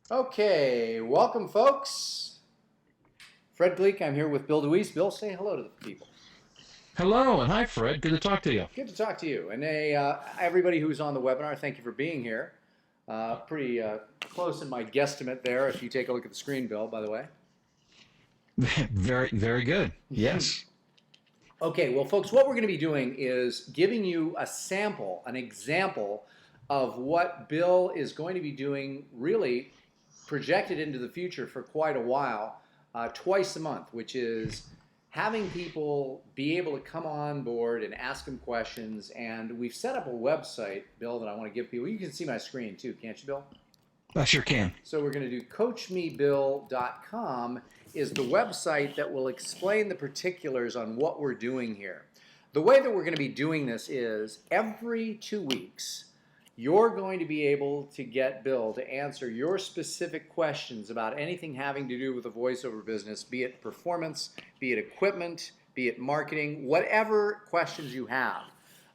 Okay, welcome folks. Fred Gleek, I'm here with Bill DeWees. Bill, say hello to the people. Hello, and hi, Fred. Good to talk to you. Good to talk to you. And everybody who's on the webinar, thank you for being here. Pretty close in my guesstimate there if you take a look at the screen, Bill, by the way. Very, very good. Yes. Okay, well, folks, what we're going to be doing is giving you a sample, an example of what Bill is going to be doing really projected into the future for quite a while, twice a month, which is having people be able to come on board and ask them questions. And we've set up a website, Bill, that I want to give people. You can see my screen too, can't you, Bill? I sure can. So we're going to do coachmebill.com is the website that will explain the particulars on what we're doing here. The way that we're going to be doing this is every 2 weeks, you're going to be able to get Bill to answer your specific questions about anything having to do with the voiceover business, be it performance, be it equipment, be it marketing, whatever questions you have.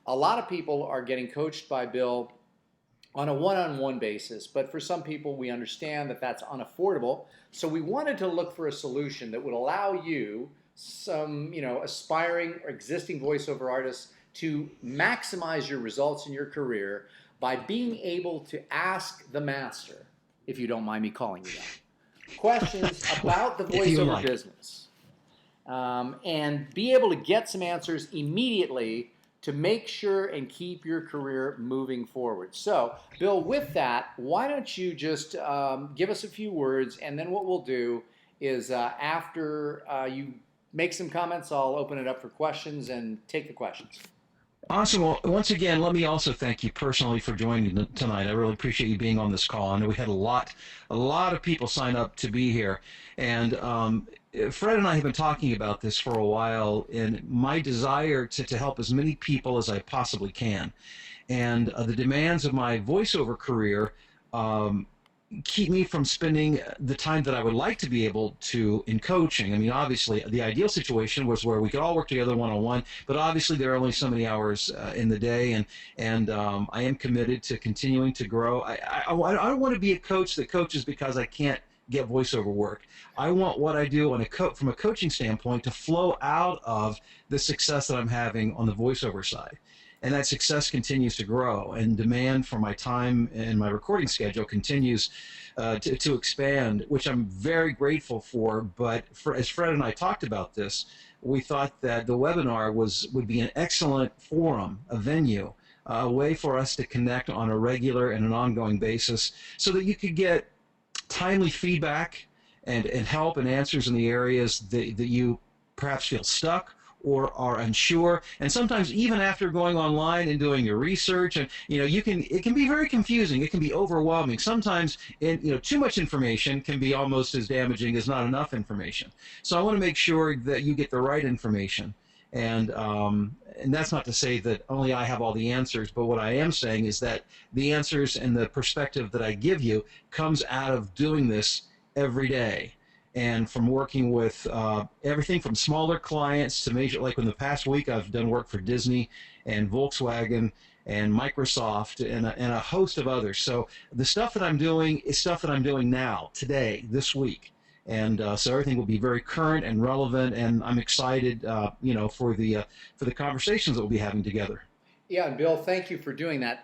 A lot of people are getting coached by Bill on a one-on-one basis, but for some people we understand that that's unaffordable. So we wanted to look for a solution that would allow you, some aspiring or existing voiceover artists, to maximize your results in your career by being able to ask the master, if you don't mind me calling you that, questions about the voiceover business, and be able to get some answers immediately to make sure and keep your career moving forward. So, Bill, with that, why don't you just give us a few words, and then what we'll do is after you make some comments, I'll open it up for questions and take the questions. Awesome. Well, once again, let me also thank you personally for joining tonight. I really appreciate you being on this call. I know we had a lot of people sign up to be here, and Fred and I have been talking about this for a while, and my desire to help as many people as I possibly can, and the demands of my voiceover career keep me from spending the time that I would like to be able to in coaching. I mean, obviously, the ideal situation was where we could all work together one-on-one, but obviously there are only so many hours in the day, and I am committed to continuing to grow. I don't want to be a coach that coaches because I can't get voiceover work. I want what I do from a coaching standpoint to flow out of the success that I'm having on the voiceover side. And that success continues to grow, and demand for my time and my recording schedule continues to expand, which I'm very grateful for. But as Fred and I talked about this, we thought that the webinar would be an excellent forum, a venue, a way for us to connect on a regular and an ongoing basis so that you could get timely feedback and help and answers in the areas that you perhaps feel stuck or are unsure. And sometimes even after going online and doing your research, and it can be very confusing, it can be overwhelming. Sometimes too much information can be almost as damaging as not enough information. So I want to make sure that you get the right information. And that's not to say that only I have all the answers, but what I am saying is that the answers and the perspective that I give you comes out of doing this every day, and from working with everything from smaller clients to major. Like in the past week, I've done work for Disney and Volkswagen and Microsoft and a host of others. So the stuff that I'm doing is stuff that I'm doing now, today, this week. And so everything will be very current and relevant, and I'm excited, for the conversations that we'll be having together. Yeah, and Bill, thank you for doing that.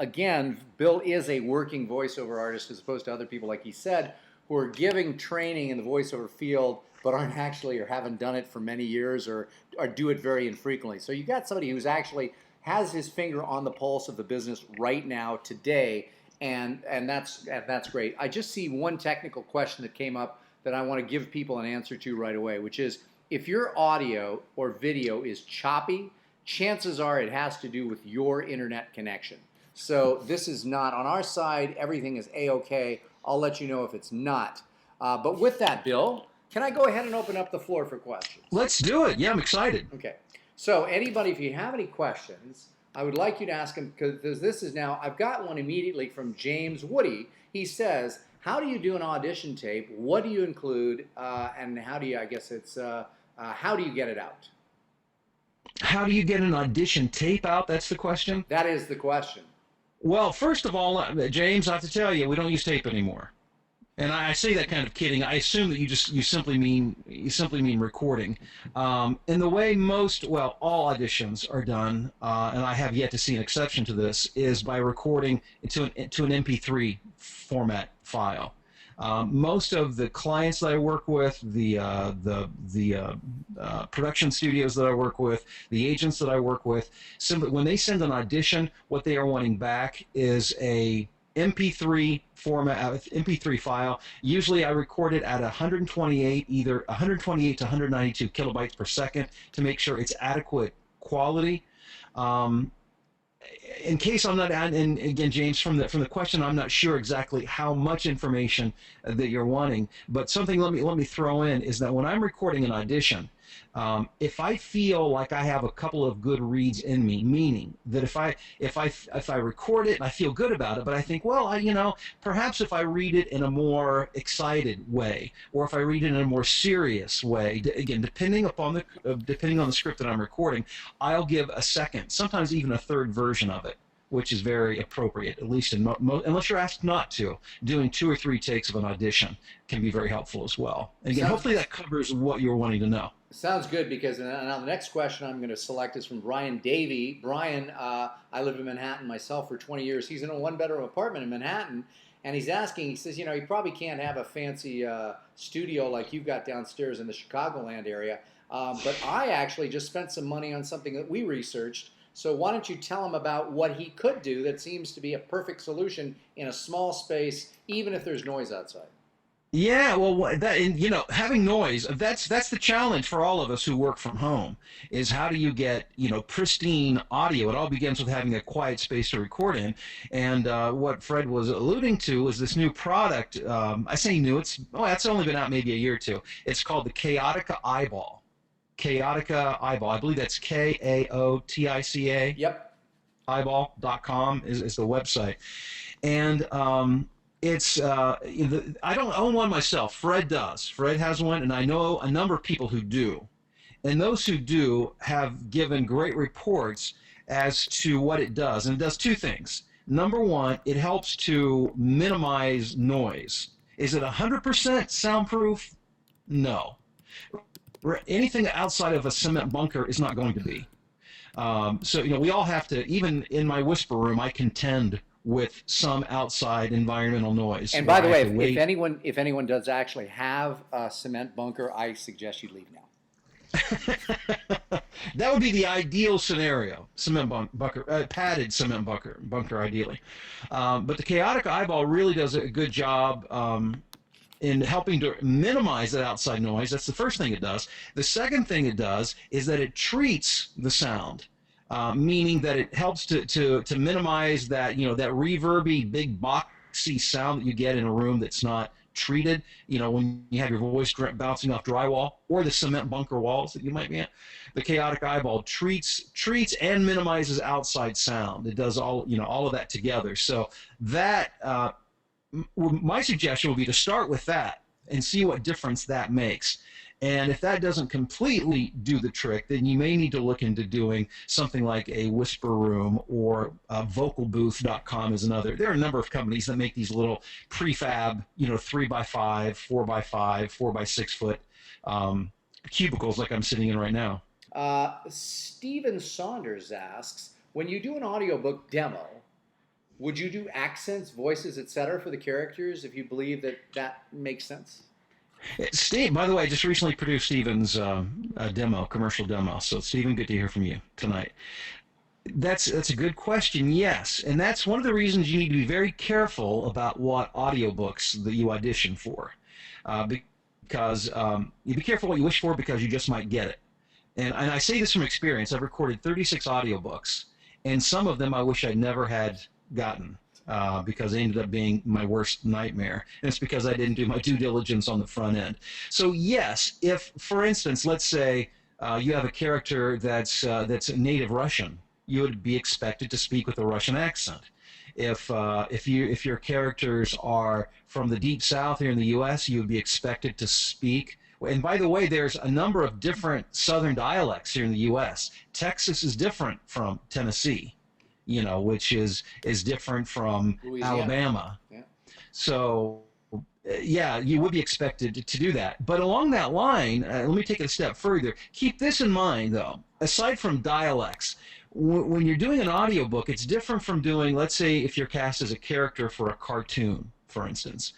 Again, Bill is a working voiceover artist as opposed to other people, like he said, who are giving training in the voiceover field but aren't actually or haven't done it for many years or do it very infrequently. So you got somebody who's actually has his finger on the pulse of the business right now, today, and that's great. I just see one technical question that came up that I want to give people an answer to right away, which is if your audio or video is choppy, chances are it has to do with your internet connection. So this is not on our side. Everything is A-OK. I'll let you know if it's not. But with that, Bill, can I go ahead and open up the floor for questions? Let's do it. Yeah, I'm excited. Okay. So anybody, if you have any questions, I would like you to ask them, because this is now, I've got one immediately from James Woody. He says, how do you do an audition tape? What do you include? And how do you, I guess it's, how do you get it out? How do you get an audition tape out? That's the question? That is the question. Well, first of all, James, I have to tell you, we don't use tape anymore. And I say that kind of kidding. I assume that you simply mean recording. And the way all auditions are done, and I have yet to see an exception to this, is by recording to an MP3 format file. Most of the clients that I work with, the production studios that I work with, the agents that I work with, simply when they send an audition, what they are wanting back is a MP3 format, MP3 file. Usually I record it at 128, either 128 to 192 kilobytes per second to make sure it's adequate quality. Um, in case I'm not, and again, James, from the question, I'm not sure exactly how much information that you're wanting. But something let me throw in is that when I'm recording an audition, if I feel like I have a couple of good reads in me, meaning that if I record it and I feel good about it, but I think, well, perhaps if I read it in a more excited way, or if I read it in a more serious way, again, depending on the script that I'm recording, I'll give a second, sometimes even a third version of it, which is very appropriate, at least unless you're asked not to. Doing 2 or 3 takes of an audition can be very helpful as well. And again, hopefully that covers what you're wanting to know. Sounds good, because now the next question I'm going to select is from Brian Davey. Brian, I lived in Manhattan myself for 20 years. He's in a one-bedroom apartment in Manhattan, and he's asking, he says, you probably can't have a fancy studio like you've got downstairs in the Chicagoland area, but I actually just spent some money on something that we researched. So why don't you tell him about what he could do that seems to be a perfect solution in a small space, even if there's noise outside? Yeah, well, having noise, that's the challenge for all of us who work from home, is how do you get, pristine audio? It all begins with having a quiet space to record in. And what Fred was alluding to was this new product. I say new, it's only been out maybe a year or two. It's called the Chaotica Eyeball. Chaotica Eyeball. I believe that's Kaotica. Yep. Eyeball.com is the website. And I don't own one myself. Fred does. Fred has one, and I know a number of people who do. And those who do have given great reports as to what it does. And it does 2 things. Number one, it helps to minimize noise. Is it 100% soundproof? No. Anything outside of a cement bunker is not going to be. So we all have to, even in my whisper room, I contend with some outside environmental noise. And by the way, if anyone does actually have a cement bunker, I suggest you leave now. That would be the ideal scenario. Bunker, padded cement bunker ideally. But the Chaotic Eyeball really does a good job in helping to minimize that outside noise. That's the first thing it does. The second thing it does is that it treats the sound. Meaning that it helps to minimize that that reverby, big boxy sound that you get in a room that's not treated. When you have your voice bouncing off drywall or the cement bunker walls that you might be at. The Chaotic Eyeball treats and minimizes outside sound. It does all of that together. So that my suggestion would be to start with that and see what difference that makes. And if that doesn't completely do the trick, then you may need to look into doing something like a whisper room, or vocalbooth.com is another. There are a number of companies that make these little prefab, 3x5, 4x5, 4x6 foot cubicles like I'm sitting in right now. Stephen Saunders asks, when you do an audiobook demo, would you do accents, voices, etc. for the characters if you believe that makes sense? Steve, by the way, I just recently produced Stephen's commercial demo. So, Stephen, good to hear from you tonight. That's a good question, yes. And that's one of the reasons you need to be very careful about what audiobooks that you audition for. Because you be careful what you wish for, because you just might get it. And I say this from experience. I've recorded 36 audiobooks, and some of them I wish I never had gotten. Because they ended up being my worst nightmare. And it's because I didn't do my due diligence on the front end. So yes, if, for instance, let's say you have a character that's native Russian, you would be expected to speak with a Russian accent. If your characters are from the deep south here in the U.S., you would be expected to speak. And by the way, there's a number of different southern dialects here in the U.S. Texas is different from Tennessee, which is different from Louisiana. Alabama. Yeah. So Yeah, you would be expected to do that. But along that line, let me take it a step further. Keep this in mind, though. Aside from dialects, when you're doing an audiobook, it's different from doing, let's say, if you're cast as a character for a cartoon, for instance.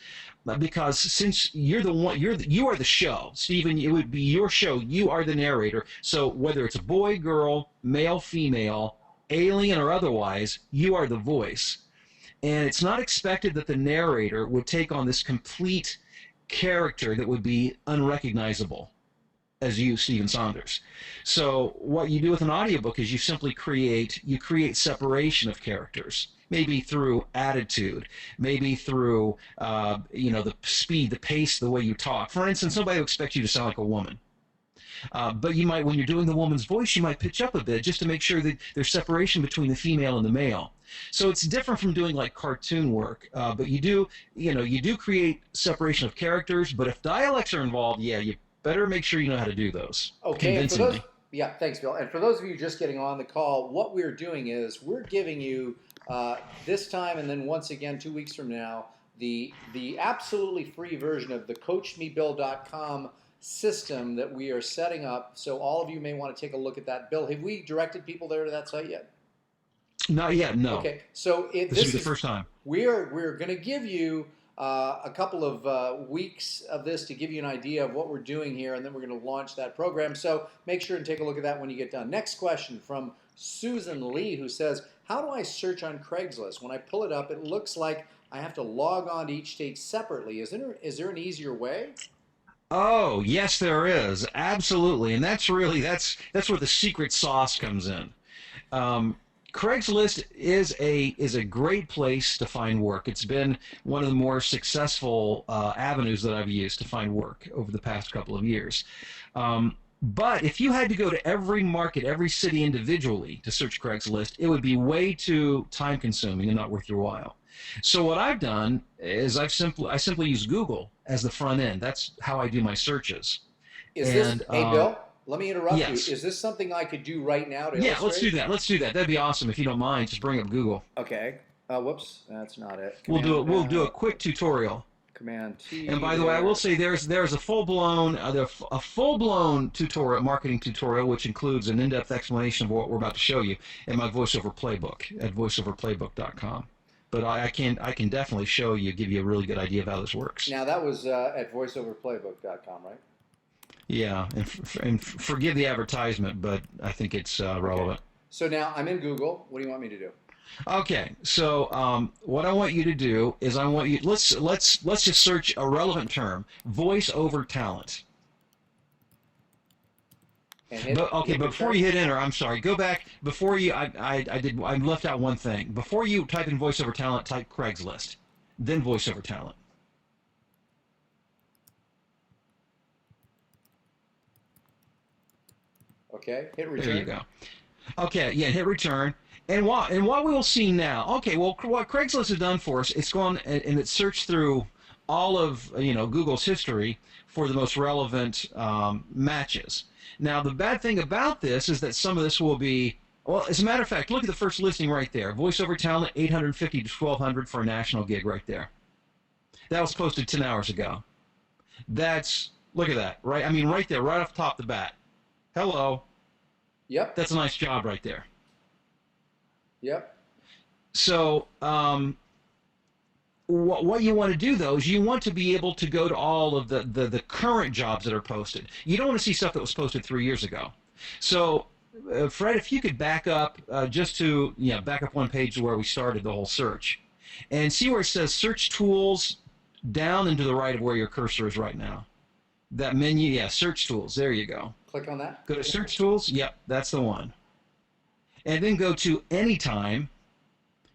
Because since you're the one, you are the show, Stephen. It would be your show. You are the narrator. So whether it's a boy, girl, male, female, alien, or otherwise, you are the voice. And it's not expected that the narrator would take on this complete character that would be unrecognizable as you, Stephen Saunders. So what you do with an audiobook is you create separation of characters, maybe through attitude, maybe through the speed, the pace, the way you talk. For instance, somebody will expect you to sound like a woman. But you might, when you're doing the woman's voice, you might pitch up a bit just to make sure that there's separation between the female and the male. So it's different from doing like cartoon work, but you do create separation of characters. But if dialects are involved, yeah, you better make sure you know how to do those Okay, and for convincingly. those, yeah, thanks, Bill. And for those of you just getting on the call, what we're doing is we're giving you this time and then once again 2 weeks from now the absolutely free version of the CoachMeBill.com system that we are setting up. So all of you may want to take a look at that. Bill, have we directed people there to that site yet? Not yet, no. Okay, so This will be the first time. we're going to give you a couple of weeks of this to give you an idea of what we're doing here, and then we're going to launch that program. So make sure and take a look at that when you get done. Next question from Susan Lee, who says, how do I search on Craigslist? When I pull it up, it looks like I have to log on to each state separately. Is there an easier way? Oh, yes, there is. Absolutely. And that's where the secret sauce comes in. Um, Craigslist is a great place to find work. It's been one of the more successful avenues that I've used to find work over the past couple of years. But if you had to go to every market, every city individually to search Craigslist, it would be way too time consuming and not worth your while. So what I've done is I simply use Google as the front end. That's how I do my searches. Hey Bill, let me interrupt you. Yes. Is this something I could do right now to Yeah, illustrate? let's do that. Let's do that. That'd be awesome. If you don't mind, just bring up Google. Okay. Whoops, that's not it. We'll do a quick tutorial. Command T. And by the way, I will say there's a full-blown tutorial, marketing tutorial, which includes an in-depth explanation of what we're about to show you in my voiceover playbook at voiceoverplaybook.com. But I can definitely show you, give you a really good idea of how this works. Now that was at voiceoverplaybook.com, right? Yeah, and forgive the advertisement, but I think it's relevant. So now I'm in Google. What do you want me to do? Okay, so what I want you to do is let's just search a relevant term, voice over talent. But before you hit enter, I'm sorry. Go back before you. I left out one thing. Before you type in voice over talent, type Craigslist, then voice over talent. Okay, hit return. There you go. Okay, yeah, hit return. And what we will see now. Okay, well, what Craigslist has done for us, it's gone and it's searched through all of Google's history for the most relevant matches. Now, the bad thing about this is that some of this will be, well, as a matter of fact, look at the first listing right there. Voiceover talent, 850 to 1200 for a national gig right there. That was posted 10 hours ago. Look at that, right? I mean, right there, right off the top of the bat. Hello. Yep. That's a nice job right there. Yep. So, what you want to do, though, is you want to be able to go to all of the current jobs that are posted. You don't want to see stuff that was posted 3 years ago. So, Fred, if you could back up back up one page to where we started the whole search, and see where it says Search Tools down and to the right of where your cursor is right now. That menu, yeah, Search Tools. There you go. Click on that. Go to Search Tools. Yep, that's the one. And then go to Anytime.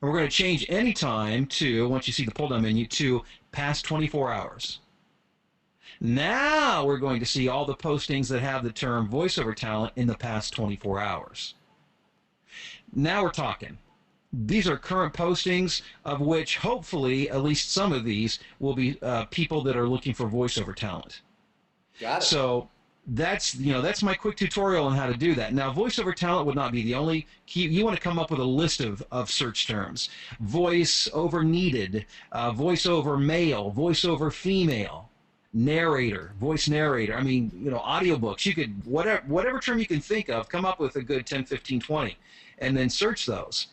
And we're going to change Anytime to, once you see the pull-down menu, to past 24 hours. Now we're going to see all the postings that have the term voiceover talent in the past 24 hours. Now we're talking. These are current postings, of which hopefully at least some of these will be people that are looking for voiceover talent. Got it. So that's my quick tutorial on how to do that. Now, voiceover talent would not be the only key. You want to come up with a list of search terms: voice over needed, voice over male, voice over female, narrator, voice narrator. I mean, audiobooks. You could whatever term you can think of, come up with a good 10, 15, 20, and then search those.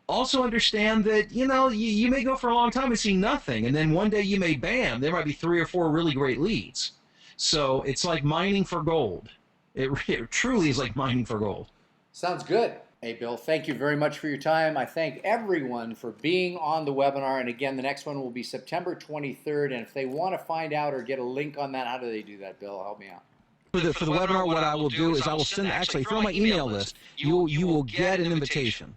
Also understand that you may go for a long time and see nothing, and then one day you may bam, there might be 3 or 4 really great leads. So it's like mining for gold. It truly is like mining for gold. Sounds good. Hey, Bill, thank you very much for your time. I thank everyone for being on the webinar. And again, the next one will be September 23rd. And if they want to find out or get a link on that, how do they do that, Bill? Help me out. For the webinar, what I will do is I will send, actually, if you're on my email list, you will get an invitation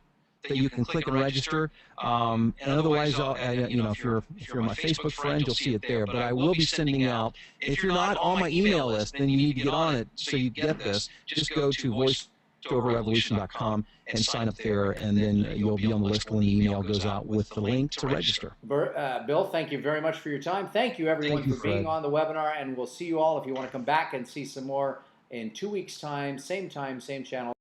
that you can click and register. And otherwise, if you're my Facebook friend, you'll see it there. But I will be sending out. If you're not on my email list, then you need to get on it so you get this. Just go to voiceoverrevolution.com and sign up there, and then you'll be on the list when the email goes out with the link to register. Bill, thank you very much for your time. Thank you, everyone, for being on the webinar, and we'll see you all if you want to come back and see some more in 2 weeks' time, same channel.